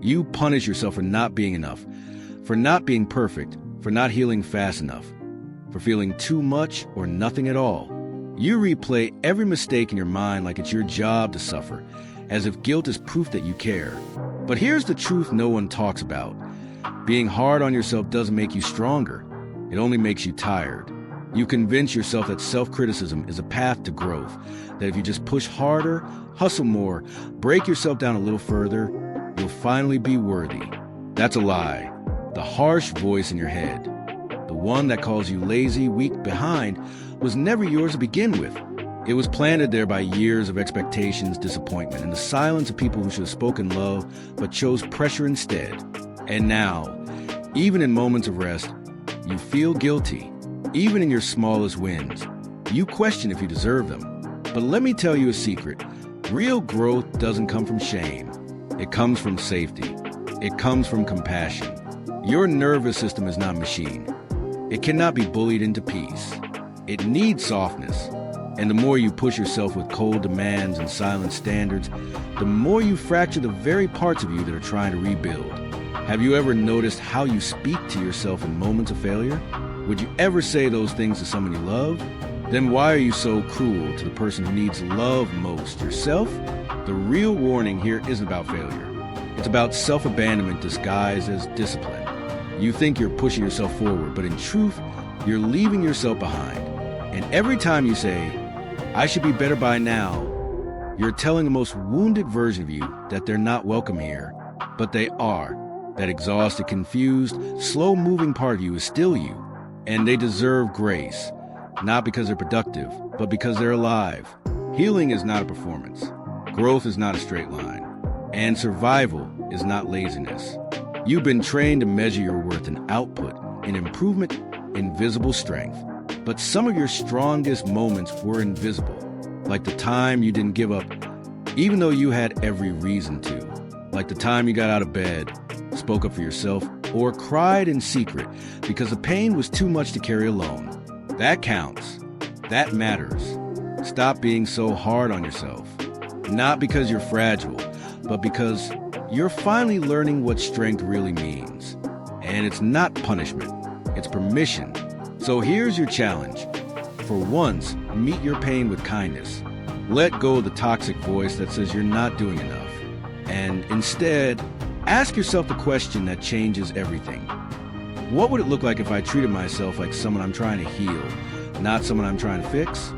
You punish yourself for not being enough, for not being perfect, for not healing fast enough, for feeling too much or nothing at all. You replay every mistake in your mind like it's your job to suffer, as if guilt is proof that you care. But here's the truth no one talks about. Being hard on yourself doesn't make you stronger. It only makes you tired. You convince yourself that self-criticism is a path to growth, that if you just push harder, hustle more, break yourself down a little further, you'll finally be worthy. That's a lie. The harsh voice in your head, the one that calls you lazy, weak, behind, was never yours to begin with. It was planted there by years of expectations, disappointment, and the silence of people who should have spoken love but chose pressure instead. And now, even in moments of rest, you feel guilty. Even in your smallest wins, you question if you deserve them. But let me tell you a secret. Real growth doesn't come from shame. It comes from safety. It comes from compassion. Your nervous system is not a machine. It cannot be bullied into peace. It needs softness. And the more you push yourself with cold demands and silent standards, the more you fracture the very parts of you that are trying to rebuild. Have you ever noticed how you speak to yourself in moments of failure? Would you ever say those things to someone you love? Then why are you so cruel to the person who needs love most, yourself? The real warning here isn't about failure. It's about self-abandonment disguised as discipline. You think you're pushing yourself forward, but in truth, you're leaving yourself behind. And every time you say, I should be better by now, you're telling the most wounded version of you that they're not welcome here. But they are. That exhausted, confused, slow-moving part of you is still you. And they deserve grace, not because they're productive, but because they're alive. Healing is not a performance. Growth is not a straight line. And survival is not laziness. You've been trained to measure your worth in output, in improvement, in visible strength. But some of your strongest moments were invisible, like the time you didn't give up, even though you had every reason to. Like the time you got out of bed, spoke up for yourself, or cried in secret because the pain was too much to carry alone. That counts. That matters. Stop being so hard on yourself. Not because you're fragile, but because you're finally learning what strength really means. And it's not punishment, it's permission. So here's your challenge. For once, meet your pain with kindness. Let go of the toxic voice that says you're not doing enough. And instead, ask yourself the question that changes everything. What would it look like if I treated myself like someone I'm trying to heal, not someone I'm trying to fix?